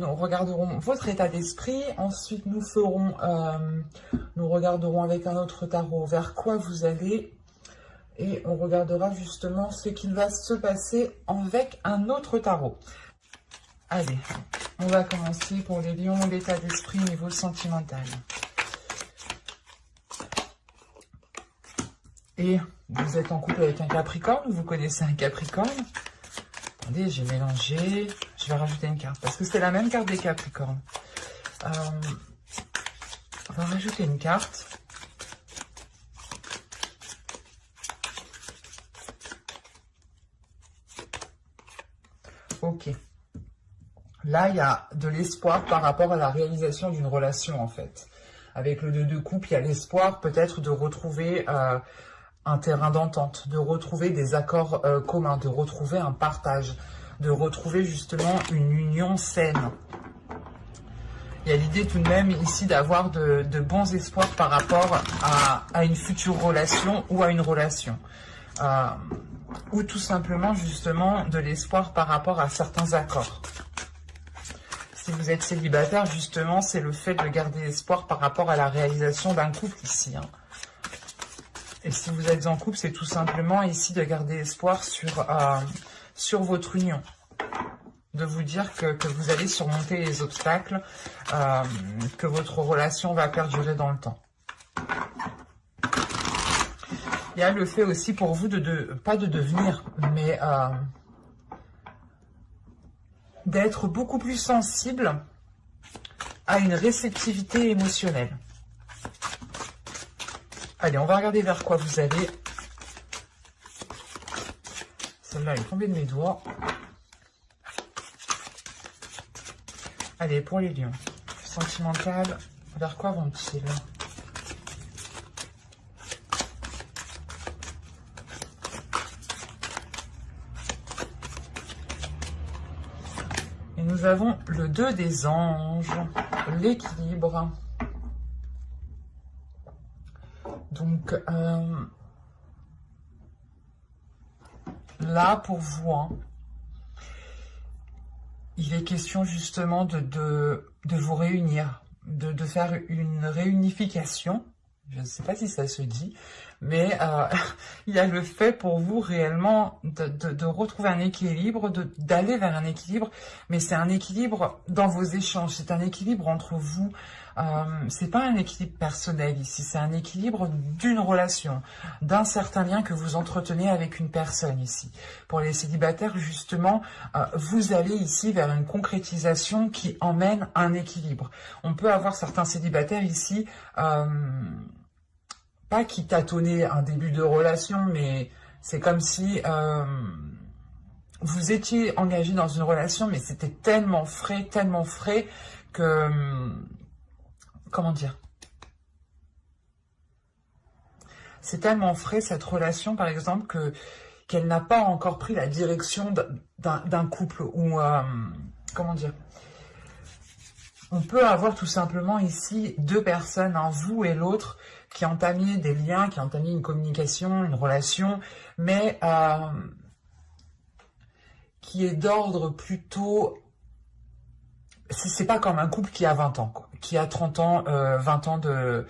Nous regarderons votre état d'esprit. Ensuite, nous regarderons avec un autre tarot vers quoi vous allez. Et on regardera justement ce qu'il va se passer avec un autre tarot. Allez, on va commencer pour les lions, l'état d'esprit niveau sentimental. Et vous êtes en couple avec un Capricorne, vous connaissez un Capricorne. Attendez, j'ai mélangé. Je vais rajouter une carte parce que c'est la même carte des Capricornes. On va rajouter une carte. Ok. Là, il y a de l'espoir par rapport à la réalisation d'une relation, en fait. Avec le 2 de coupe, il y a l'espoir peut-être de retrouver un terrain d'entente, de retrouver des accords communs, de retrouver un partage, de retrouver justement une union saine. Il y a l'idée tout de même ici d'avoir de bons espoirs par rapport à une future relation ou à une relation. Ou tout simplement justement de l'espoir par rapport à certains accords. Si vous êtes célibataire, justement, c'est le fait de garder espoir par rapport à la réalisation d'un couple ici. Et si vous êtes en couple, c'est tout simplement ici de garder espoir sur votre union. De vous dire que vous allez surmonter les obstacles, que votre relation va perdurer dans le temps. Il y a le fait aussi pour vous pas de devenir, mais d'être beaucoup plus sensible à une réceptivité émotionnelle. Allez, on va regarder vers quoi vous allez. Celle-là est tombée de mes doigts. Allez, pour les lions. Sentimental, vers quoi vont-ils? Et nous avons le 2 des anges, l'équilibre. Donc, là, pour vous, il est question justement de vous réunir, de faire une réunification. Je ne sais pas si ça se dit, mais il y a le fait pour vous réellement de retrouver un équilibre, d'aller vers un équilibre, mais c'est un équilibre dans vos échanges, c'est un équilibre entre vous. C'est pas un équilibre personnel ici, c'est un équilibre d'une relation, d'un certain lien que vous entretenez avec une personne ici. Pour les célibataires, justement, vous allez ici vers une concrétisation qui emmène un équilibre. On peut avoir certains célibataires ici, pas qui tâtonnaient un début de relation, mais c'est comme si vous étiez engagé dans une relation, mais c'était tellement frais que... Comment dire? C'est tellement frais cette relation, par exemple, qu'elle n'a pas encore pris la direction d'un couple. Ou, comment dire? On peut avoir tout simplement ici deux personnes, vous et l'autre, qui entamiez des liens, qui entamiez une communication, une relation, mais qui est d'ordre plutôt... C'est pas comme un couple qui a 20 ans, quoi, qui a 30 ans, 20 ans de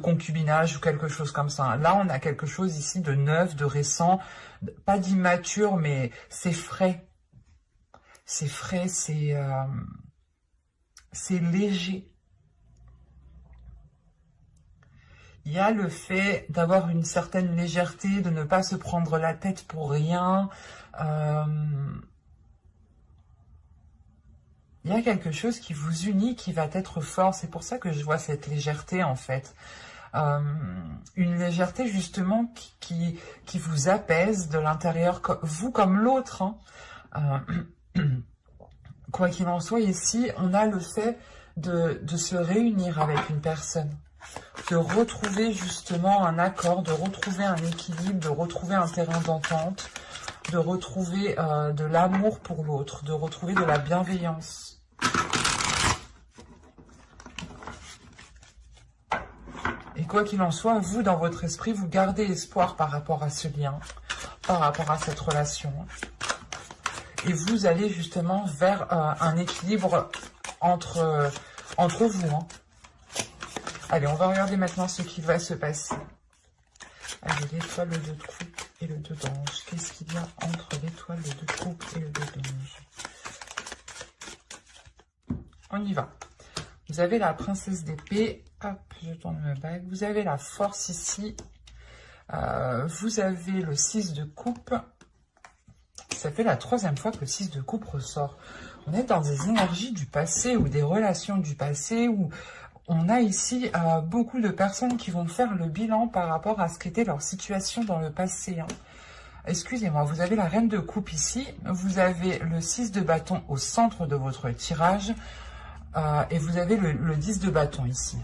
concubinage ou quelque chose comme ça. Là, on a quelque chose ici de neuf, de récent, pas d'immature, mais c'est frais. C'est frais, c'est léger. Il y a le fait d'avoir une certaine légèreté, de ne pas se prendre la tête pour rien. Il y a quelque chose qui vous unit, qui va être fort. C'est pour ça que je vois cette légèreté, en fait. Une légèreté, justement, qui vous apaise de l'intérieur, vous comme l'autre. Quoi qu'il en soit, ici, on a le fait de se réunir avec une personne, de retrouver justement un accord, de retrouver un équilibre, de retrouver un terrain d'entente, de retrouver de l'amour pour l'autre, de retrouver de la bienveillance. Et quoi qu'il en soit, vous, dans votre esprit, vous gardez espoir par rapport à ce lien, par rapport à cette relation. et vous allez justement vers un équilibre entre vous. Hein. Allez, on va regarder maintenant ce qui va se passer. Allez, l'étoile, le 2 de coupe et le 2 d'ange. Qu'est-ce qu'il y a entre l'étoile, le 2 de coupe et le 2 d'ange? On y va. Vous avez la princesse d'épée. Hop, je tourne ma bague. Vous avez la force ici. Vous avez le 6 de coupe. Ça fait la 3e fois que le 6 de coupe ressort. On est dans des énergies du passé ou des relations du passé où on a ici beaucoup de personnes qui vont faire le bilan par rapport à ce qu'était leur situation dans le passé. Hein. Excusez-moi, vous avez la reine de coupe ici. Vous avez le 6 de bâton au centre de votre tirage. Et vous avez le 10 de bâton ici.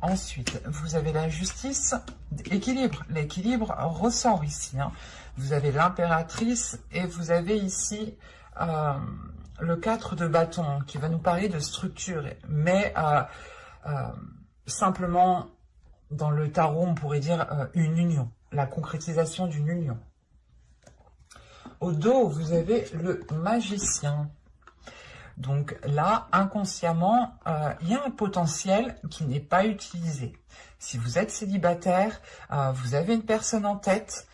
Ensuite, vous avez la justice, équilibre. L'équilibre ressort ici. Hein. Vous avez l'impératrice et vous avez ici le 4 de bâton qui va nous parler de structure. Mais simplement, dans le tarot, on pourrait dire une union, la concrétisation d'une union. Au dos, vous avez le magicien. Donc là, inconsciemment, il y a un potentiel qui n'est pas utilisé. Si vous êtes célibataire, vous avez une personne en tête,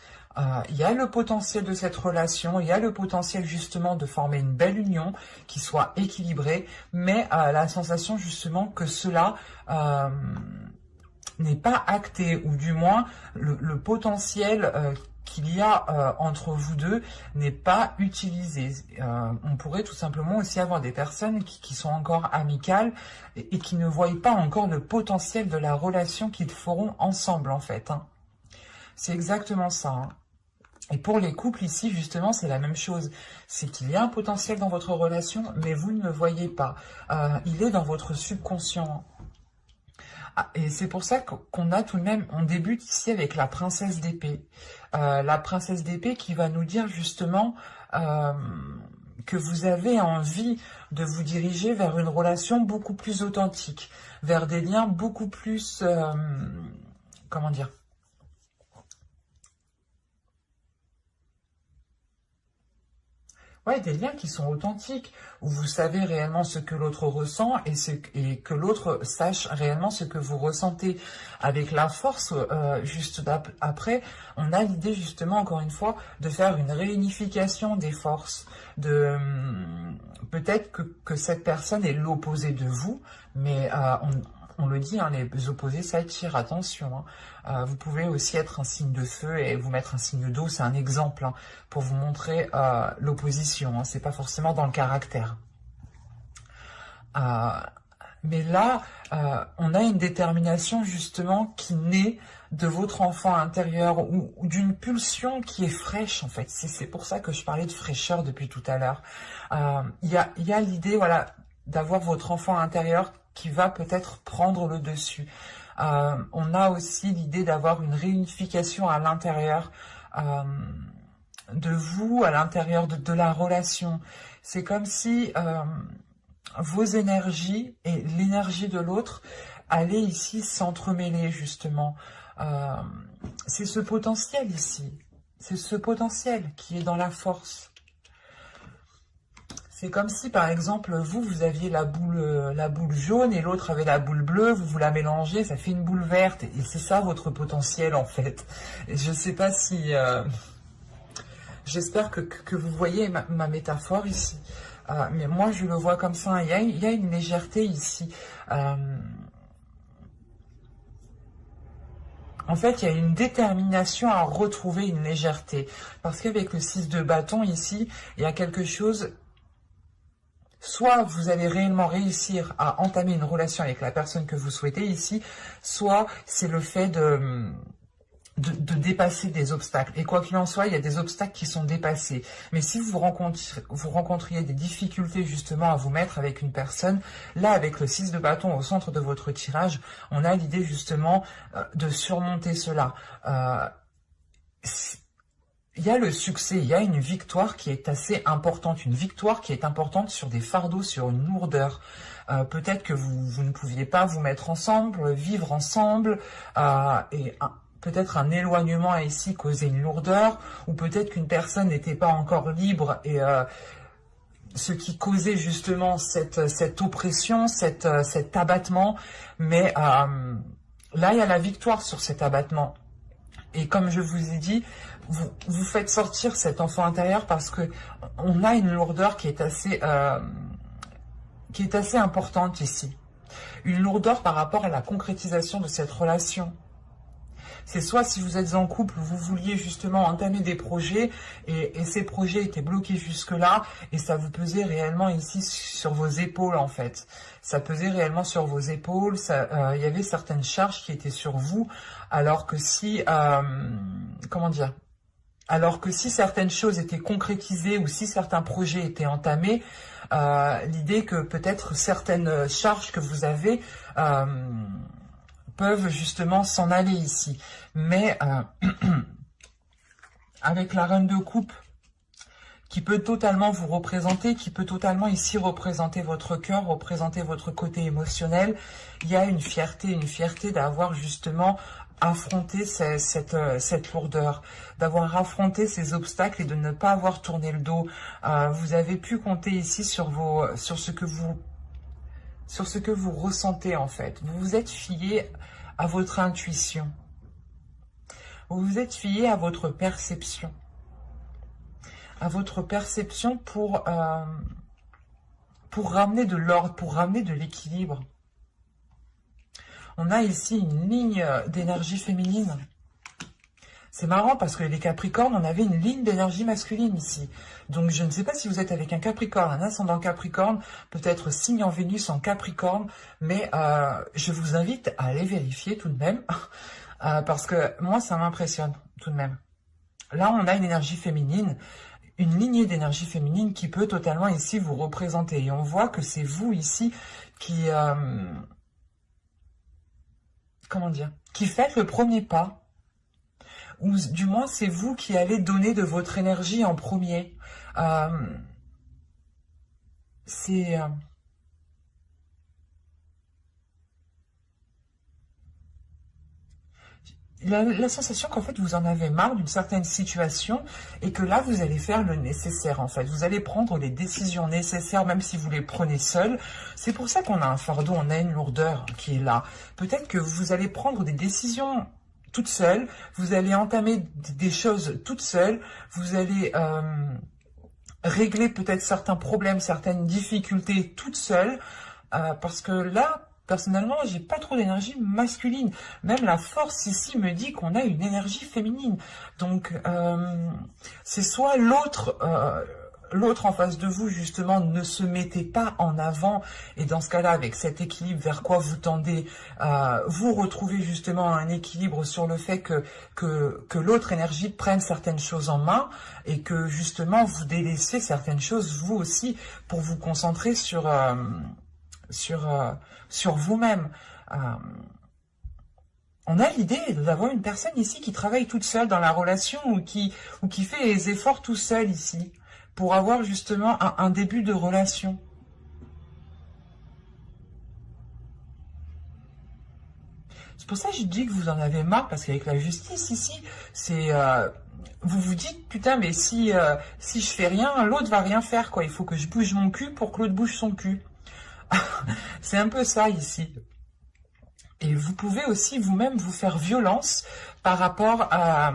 il y a le potentiel de cette relation, il y a le potentiel justement de former une belle union qui soit équilibrée, mais la sensation justement que cela n'est pas acté, ou du moins le potentiel qu'il y a entre vous deux n'est pas utilisé. On pourrait tout simplement aussi avoir des personnes qui sont encore amicales et qui ne voient pas encore le potentiel de la relation qu'ils feront ensemble en fait. Hein. C'est exactement ça. Hein. Et pour les couples ici, justement, c'est la même chose. C'est qu'il y a un potentiel dans votre relation, mais vous ne le voyez pas. Il est dans votre subconscient. Et c'est pour ça qu'on a tout de même, on débute ici avec la princesse d'épée. La princesse d'épée qui va nous dire justement que vous avez envie de vous diriger vers une relation beaucoup plus authentique, vers des liens beaucoup plus, comment dire, ouais, des liens qui sont authentiques, où vous savez réellement ce que l'autre ressent et que l'autre sache réellement ce que vous ressentez. Avec la force, juste après, on a l'idée justement, encore une fois, de faire une réunification des forces. Peut-être que cette personne est l'opposé de vous, mais on le dit, hein, les opposés s'attirent, attention. Hein. Vous pouvez aussi être un signe de feu et vous mettre un signe d'eau, c'est un exemple hein, pour vous montrer l'opposition. Hein, c'est pas forcément dans le caractère. Mais là, on a une détermination justement qui naît de votre enfant intérieur ou d'une pulsion qui est fraîche en fait. C'est pour ça que je parlais de fraîcheur depuis tout à l'heure. Il y a l'idée, voilà, d'avoir votre enfant intérieur qui va peut-être prendre le dessus. On a aussi l'idée d'avoir une réunification à l'intérieur de vous, à l'intérieur de la relation. C'est comme si vos énergies et l'énergie de l'autre allaient ici s'entremêler justement. C'est ce potentiel ici. C'est ce potentiel qui est dans la force. C'est comme si, par exemple, vous aviez la boule jaune et l'autre avait la boule bleue, vous la mélangez, ça fait une boule verte. Et c'est ça votre potentiel, en fait. Et je ne sais pas si... J'espère que vous voyez ma métaphore ici. Mais moi, je le vois comme ça. Il y a une légèreté ici. En fait, il y a une détermination à retrouver une légèreté. Parce qu'avec le 6 de bâton ici, il y a quelque chose... Soit vous allez réellement réussir à entamer une relation avec la personne que vous souhaitez ici, soit c'est le fait de dépasser des obstacles. Et quoi qu'il en soit, il y a des obstacles qui sont dépassés. Mais si vous rencontriez des difficultés justement à vous mettre avec une personne, là avec le 6 de bâton au centre de votre tirage, on a l'idée justement de surmonter cela. Il y a le succès, il y a une victoire qui est assez importante, une victoire qui est importante sur des fardeaux, sur une lourdeur. Peut-être que vous ne pouviez pas vous mettre ensemble, vivre ensemble, et peut-être un éloignement a ici causé une lourdeur, ou peut-être qu'une personne n'était pas encore libre et ce qui causait justement cette oppression, cet abattement. Mais là, il y a la victoire sur cet abattement. Et comme je vous ai dit, vous faites sortir cet enfant intérieur parce que on a une lourdeur qui est assez importante ici. Une lourdeur par rapport à la concrétisation de cette relation. C'est soit si vous êtes en couple, vous vouliez justement entamer des projets et ces projets étaient bloqués jusque-là et ça vous pesait réellement ici sur vos épaules en fait. Ça pesait réellement sur vos épaules, il y avait certaines charges qui étaient sur vous alors que si, comment dire, alors que si certaines choses étaient concrétisées ou si certains projets étaient entamés, l'idée que peut-être certaines charges que vous avez peuvent justement s'en aller ici. Mais avec la reine de coupe qui peut totalement vous représenter, qui peut totalement ici représenter votre cœur, représenter votre côté émotionnel, il y a une fierté d'avoir justement affronté cette lourdeur, d'avoir affronté ces obstacles et de ne pas avoir tourné le dos. Vous avez pu compter ici sur ce que vous ressentez en fait. Vous vous êtes fié à votre intuition. Vous vous êtes fié à votre perception. À votre perception pour ramener de l'ordre, pour ramener de l'équilibre. On a ici une ligne d'énergie féminine. C'est marrant parce que les Capricornes, on avait une ligne d'énergie masculine ici. Donc je ne sais pas si vous êtes avec un Capricorne, un ascendant Capricorne, peut-être signe en Vénus en Capricorne, mais je vous invite à aller vérifier tout de même, parce que moi ça m'impressionne tout de même. Là on a une énergie féminine, une lignée d'énergie féminine qui peut totalement ici vous représenter. Et on voit que c'est vous ici qui, comment dire, qui faites le premier pas. Ou du moins c'est vous qui allez donner de votre énergie en premier. C'est... la sensation qu'en fait vous en avez marre d'une certaine situation et que là vous allez faire le nécessaire en fait. Vous allez prendre les décisions nécessaires même si vous les prenez seul. C'est pour ça qu'on a un fardeau, on a une lourdeur qui est là. Peut-être que vous allez prendre des décisions toute seule, vous allez entamer des choses toute seule, vous allez régler peut-être certains problèmes, certaines difficultés toute seule, parce que là, personnellement, j'ai pas trop d'énergie masculine. Même la force ici me dit qu'on a une énergie féminine. Donc, c'est soit l'autre en face de vous, justement, ne se mettez pas en avant. Et dans ce cas-là, avec cet équilibre vers quoi vous tendez, vous retrouvez justement un équilibre sur le fait que l'autre énergie prenne certaines choses en main et que justement vous délaissez certaines choses vous aussi pour vous concentrer sur vous-même. On a l'idée d'avoir une personne ici qui travaille toute seule dans la relation ou qui fait les efforts tout seul ici, pour avoir justement un début de relation. C'est pour ça que je dis que vous en avez marre, parce qu'avec la justice ici, c'est... vous vous dites, putain, mais si je fais rien, l'autre va rien faire, quoi. Il faut que je bouge mon cul pour que l'autre bouge son cul. C'est un peu ça ici. Et vous pouvez aussi vous-même vous faire violence par rapport à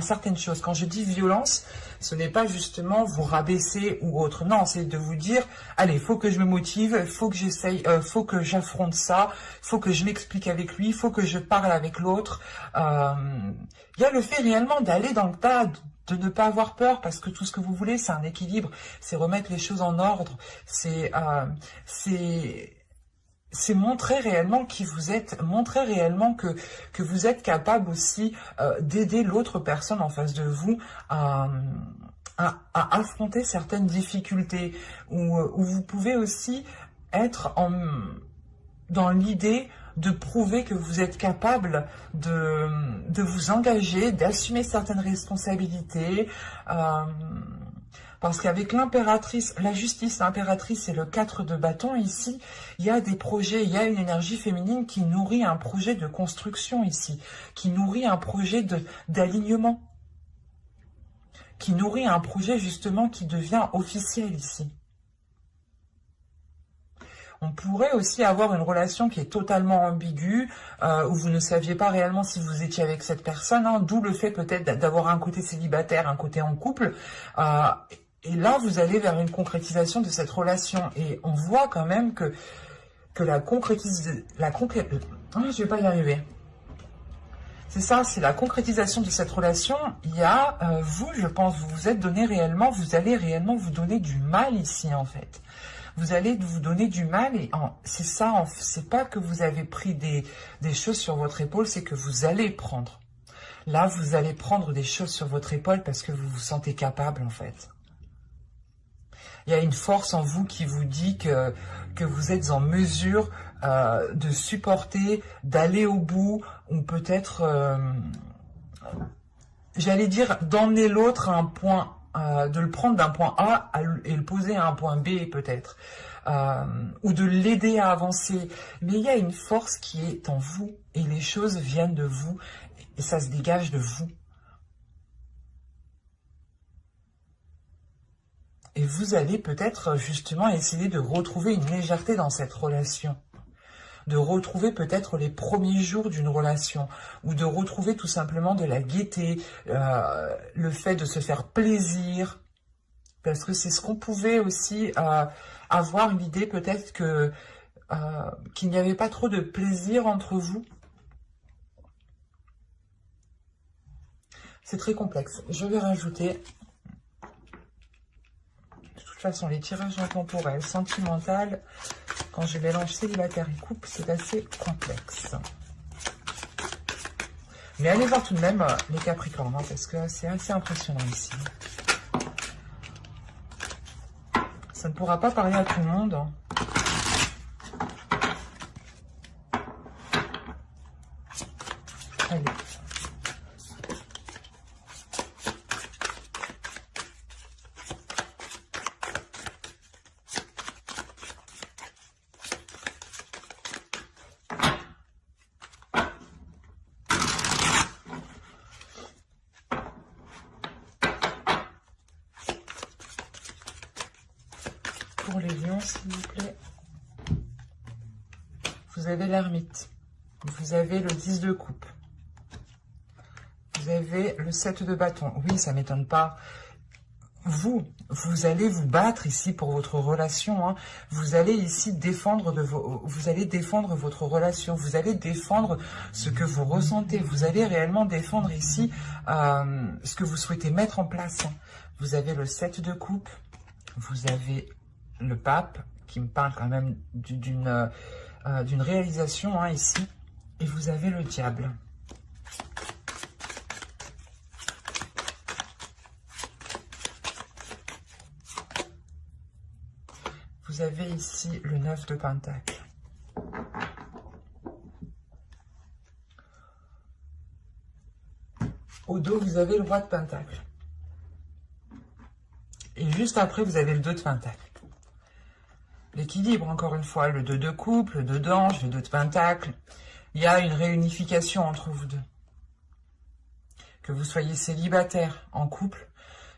certaines choses. Quand je dis violence, ce n'est pas justement vous rabaisser ou autre. Non, c'est de vous dire, allez, il faut que je me motive, il faut que j'essaye, faut que j'affronte ça, il faut que je m'explique avec lui, il faut que je parle avec l'autre. Il y a le fait réellement d'aller dans le tas, de ne pas avoir peur, parce que tout ce que vous voulez, c'est un équilibre, c'est remettre les choses en ordre, c'est montrer réellement qui vous êtes, montrer réellement que vous êtes capable aussi d'aider l'autre personne en face de vous à affronter certaines difficultés, où vous pouvez aussi être dans l'idée de prouver que vous êtes capable de vous engager, d'assumer certaines responsabilités, Parce qu'avec l'impératrice, la justice, l'impératrice et le 4 de bâton ici, il y a des projets, il y a une énergie féminine qui nourrit un projet de construction ici, qui nourrit un projet d'alignement, qui nourrit un projet justement qui devient officiel ici. On pourrait aussi avoir une relation qui est totalement ambiguë, où vous ne saviez pas réellement si vous étiez avec cette personne, hein, d'où le fait peut-être d'avoir un côté célibataire, un côté en couple. Et là, vous allez vers une concrétisation de cette relation. Et on voit quand même que la concrétisation... je vais pas y arriver. C'est ça, c'est la concrétisation de cette relation. Il y a, vous, je pense, vous vous êtes donné réellement, vous allez réellement vous donner du mal ici, en fait. Vous allez vous donner du mal et c'est ça, c'est pas que vous avez pris des choses sur votre épaule, c'est que vous allez prendre. Là, vous allez prendre des choses sur votre épaule parce que vous vous sentez capable, en fait. Il y a une force en vous qui vous dit que vous êtes en mesure de supporter, d'aller au bout, ou peut-être, j'allais dire, d'emmener l'autre à un point, de le prendre d'un point A et le poser à un point B peut-être, ou de l'aider à avancer. Mais il y a une force qui est en vous, et les choses viennent de vous, et ça se dégage de vous. Et vous allez peut-être justement essayer de retrouver une légèreté dans cette relation. De retrouver peut-être les premiers jours d'une relation. Ou de retrouver tout simplement de la gaieté. Le fait de se faire plaisir. Parce que c'est ce qu'on pouvait aussi avoir l'idée peut-être que qu'il n'y avait pas trop de plaisir entre vous. C'est très complexe. Je vais rajouter... De toute façon, les tirages intemporels, sentimental, quand je mélange célibataire et couple, c'est assez complexe. Mais allez voir tout de même les Capricornes, hein, parce que c'est assez impressionnant ici. Ça ne pourra pas parler à tout le monde. Hein. Allez. Pour les lions, s'il vous plaît. Vous avez l'ermite. Vous avez le 10 de coupe. Vous avez le 7 de bâton. Oui, ça ne m'étonne pas. Vous allez vous battre ici pour votre relation. Hein. Vous allez ici défendre vous allez défendre votre relation. Vous allez défendre ce que vous ressentez. Vous allez réellement défendre ici ce que vous souhaitez mettre en place. Hein. Vous avez le 7 de coupe. Vous avez le pape qui me parle quand même d'une réalisation hein, ici. Et vous avez le diable. Vous avez ici le 9 de pentacle. Au dos, vous avez le roi de pentacle. Et juste après, vous avez le 2 de pentacle. L'équilibre, encore une fois, le 2 de coupe, le 2 d'ange, le 2 de pentacle. Il y a une réunification entre vous deux. Que vous soyez célibataire, en couple,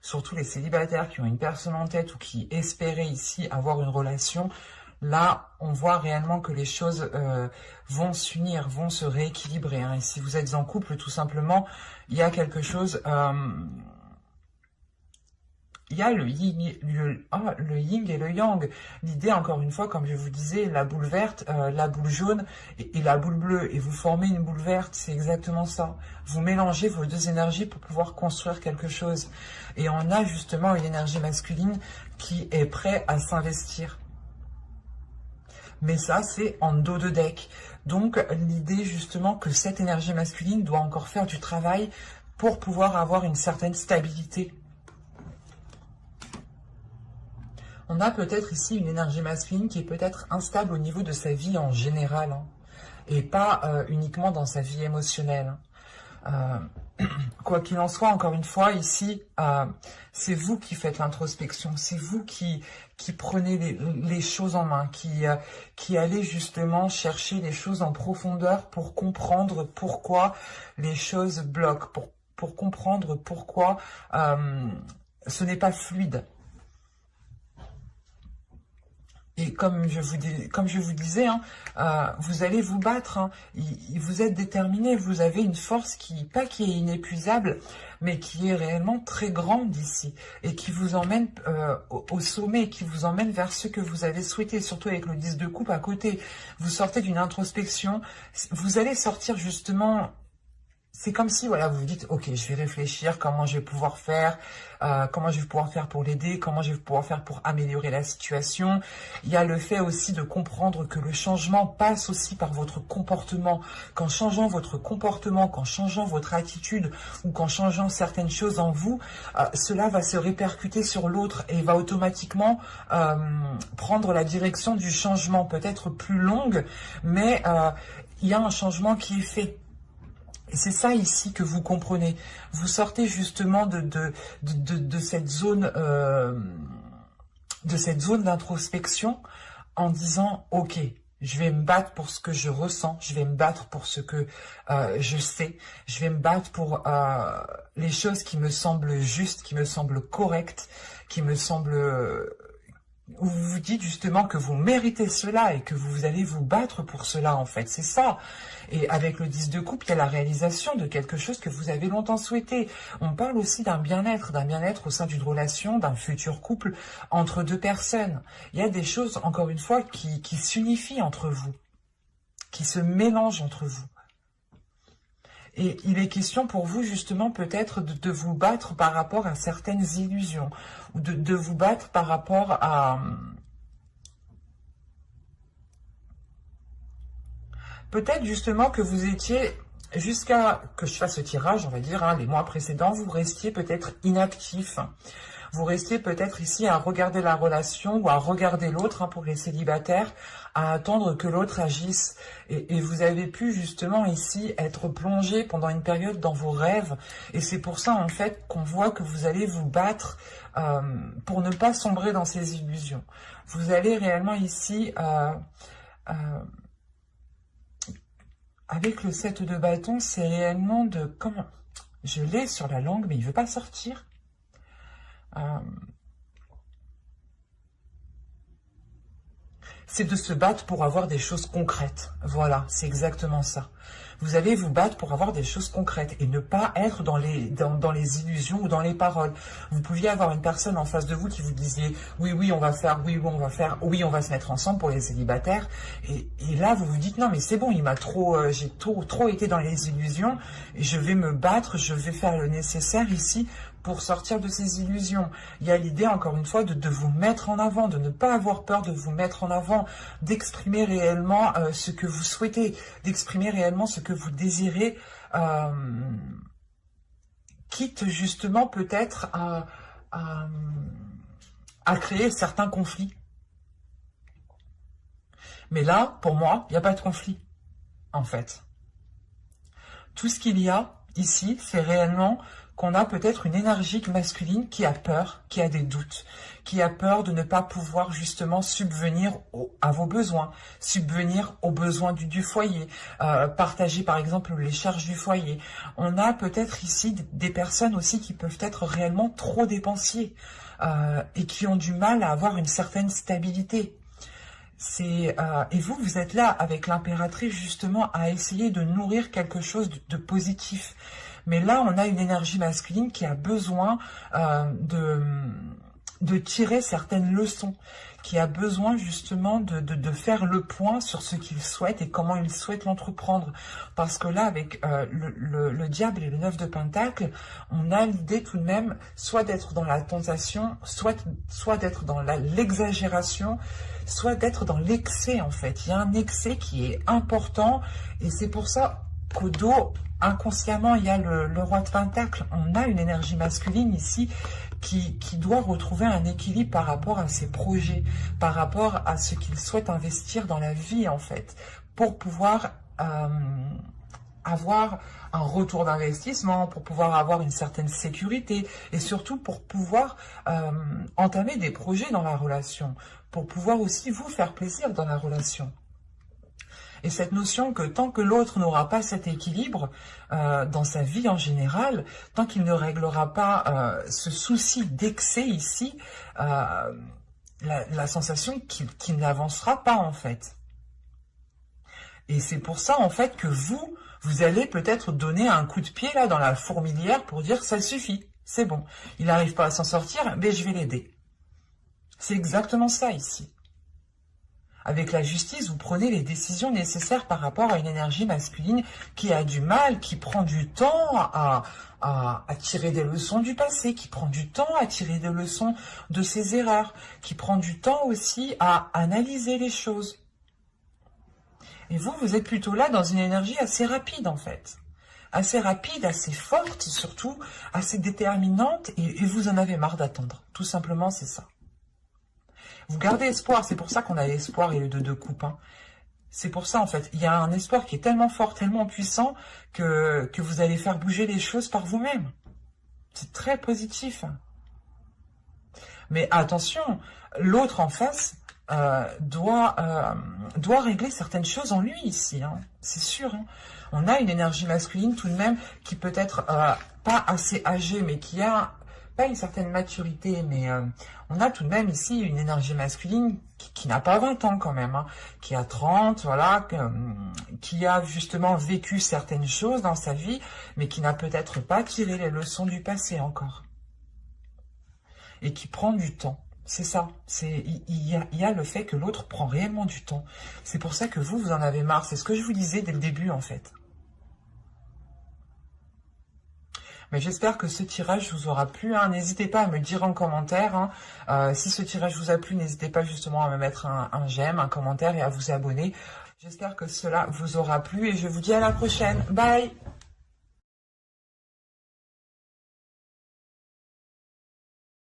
surtout les célibataires qui ont une personne en tête ou qui espéraient ici avoir une relation, là, on voit réellement que les choses vont s'unir, vont se rééquilibrer. Hein. Et si vous êtes en couple, tout simplement, il y a quelque chose... il y a le yin, le yin et le yang. L'idée, encore une fois, comme je vous disais, la boule verte, la boule jaune et la boule bleue. Et vous formez une boule verte, c'est exactement ça. Vous mélangez vos deux énergies pour pouvoir construire quelque chose. Et on a justement une énergie masculine qui est prête à s'investir. Mais ça, c'est en dos de deck. Donc, l'idée, justement, que cette énergie masculine doit encore faire du travail pour pouvoir avoir une certaine stabilité. On a peut-être ici une énergie masculine qui est peut-être instable au niveau de sa vie en général, hein, et pas uniquement dans sa vie émotionnelle. Quoi qu'il en soit, encore une fois, ici, c'est vous qui faites l'introspection, c'est vous qui prenez les choses en main, qui allez justement chercher les choses en profondeur pour comprendre pourquoi les choses bloquent, pour comprendre pourquoi ce n'est pas fluide. Et comme je vous disais, hein, vous allez vous battre, hein, vous êtes déterminé, vous avez une force pas qui est inépuisable, mais qui est réellement très grande ici, et qui vous emmène au sommet, qui vous emmène vers ce que vous avez souhaité, surtout avec le 10 de coupe à côté. Vous sortez d'une introspection, vous allez sortir justement... C'est comme si, voilà, vous vous dites, ok, je vais réfléchir comment je vais pouvoir faire, comment je vais pouvoir faire pour l'aider, comment je vais pouvoir faire pour améliorer la situation. Il y a le fait aussi de comprendre que le changement passe aussi par votre comportement. Qu'en changeant votre comportement, qu'en changeant votre attitude ou qu'en changeant certaines choses en vous, cela va se répercuter sur l'autre et va automatiquement prendre la direction du changement, peut-être plus longue, mais il y a un changement qui est fait. Et c'est ça ici que vous comprenez. Vous sortez justement de cette zone d'introspection en disant « Ok, je vais me battre pour ce que je ressens, je vais me battre pour ce que je sais, je vais me battre pour les choses qui me semblent justes, qui me semblent correctes, qui me semblent... Vous vous dites justement que vous méritez cela et que vous allez vous battre pour cela, en fait. C'est ça. Et avec le 10 de coupe, il y a la réalisation de quelque chose que vous avez longtemps souhaité. On parle aussi d'un bien-être au sein d'une relation, d'un futur couple entre deux personnes. Il y a des choses, encore une fois, qui s'unifient entre vous, qui se mélangent entre vous. Et il est question pour vous, justement, peut-être de vous battre par rapport à certaines illusions, ou de vous battre par rapport à... Peut-être, justement, que vous étiez, jusqu'à que je fasse ce tirage, on va dire, hein, les mois précédents, vous restiez peut-être inactif. Vous restiez peut-être ici à regarder la relation ou à regarder l'autre, hein, pour les célibataires, à attendre que l'autre agisse. Et vous avez pu justement ici être plongé pendant une période dans vos rêves. Et c'est pour ça en fait qu'on voit que vous allez vous battre pour ne pas sombrer dans ces illusions. Vous allez réellement ici... avec le 7 de bâton, c'est réellement de... Comment... Je l'ai sur la langue, mais il ne veut pas sortir. C'est de se battre pour avoir des choses concrètes. Voilà, c'est exactement ça. Vous allez vous battre pour avoir des choses concrètes et ne pas être dans les illusions ou dans les paroles. Vous pouviez avoir une personne en face de vous qui vous disait « oui, oui, on va faire, oui, oui, on va faire, oui, on va se mettre ensemble pour les célibataires ». Et là, vous vous dites « non, mais c'est bon, il m'a j'ai trop été dans les illusions et je vais me battre, je vais faire le nécessaire ici ». Pour sortir de ces illusions. Il y a l'idée, encore une fois, de vous mettre en avant, de ne pas avoir peur de vous mettre en avant, d'exprimer réellement ce que vous souhaitez, d'exprimer réellement ce que vous désirez, quitte justement peut-être à créer certains conflits. Mais là, pour moi, il n'y a pas de conflit, en fait. Tout ce qu'il y a ici, c'est réellement... qu'on a peut-être une énergie masculine qui a peur, qui a des doutes, qui a peur de ne pas pouvoir justement subvenir à vos besoins, subvenir aux besoins du foyer, partager par exemple les charges du foyer. On a peut-être ici des personnes aussi qui peuvent être réellement trop dépensiers et qui ont du mal à avoir une certaine stabilité. Et vous êtes là avec l'impératrice justement à essayer de nourrir quelque chose de positif. Mais là, on a une énergie masculine qui a besoin de tirer certaines leçons, qui a besoin justement de faire le point sur ce qu'il souhaite et comment il souhaite l'entreprendre. Parce que là, avec le diable et le 9 de Pentacle, on a l'idée tout de même soit d'être dans la tentation, soit d'être dans l'exagération, soit d'être dans l'excès en fait. Il y a un excès qui est important et c'est pour ça qu'au dos... Inconsciemment, il y a le roi de Pentacle. On a une énergie masculine ici qui doit retrouver un équilibre par rapport à ses projets, par rapport à ce qu'il souhaite investir dans la vie, en fait, pour pouvoir avoir un retour d'investissement, pour pouvoir avoir une certaine sécurité et surtout pour pouvoir entamer des projets dans la relation, pour pouvoir aussi vous faire plaisir dans la relation. Et cette notion que tant que l'autre n'aura pas cet équilibre dans sa vie en général, tant qu'il ne réglera pas ce souci d'excès ici, la sensation qu'il n'avancera pas en fait. Et c'est pour ça en fait que vous allez peut-être donner un coup de pied là dans la fourmilière pour dire ça suffit, c'est bon. Il n'arrive pas à s'en sortir, mais je vais l'aider. C'est exactement ça ici. Avec la justice, vous prenez les décisions nécessaires par rapport à une énergie masculine qui a du mal, qui prend du temps à tirer des leçons du passé, qui prend du temps à tirer des leçons de ses erreurs, qui prend du temps aussi à analyser les choses. Et vous êtes plutôt là dans une énergie assez rapide en fait. Assez rapide, assez forte surtout, assez déterminante et vous en avez marre d'attendre. Tout simplement, c'est ça. Vous gardez espoir, c'est pour ça qu'on a l'espoir et le 2 de coupe. Hein. C'est pour ça en fait, il y a un espoir qui est tellement fort, tellement puissant que vous allez faire bouger les choses par vous-même. C'est très positif. Mais attention, l'autre en face doit régler certaines choses en lui ici, hein. C'est sûr. Hein. On a une énergie masculine tout de même qui peut être pas assez âgée, mais qui a pas une certaine maturité, mais on a tout de même ici une énergie masculine qui n'a pas 20 ans quand même, hein, qui a 30, voilà, qui a justement vécu certaines choses dans sa vie, mais qui n'a peut-être pas tiré les leçons du passé encore. Et qui prend du temps. C'est ça. Il y a le fait que l'autre prend réellement du temps. C'est pour ça que vous en avez marre. C'est ce que je vous disais dès le début en fait. Mais j'espère que ce tirage vous aura plu. Hein. N'hésitez pas à me dire en commentaire. Hein. Si ce tirage vous a plu, n'hésitez pas justement à me mettre un j'aime, un commentaire et à vous abonner. J'espère que cela vous aura plu et je vous dis à la prochaine. Bye!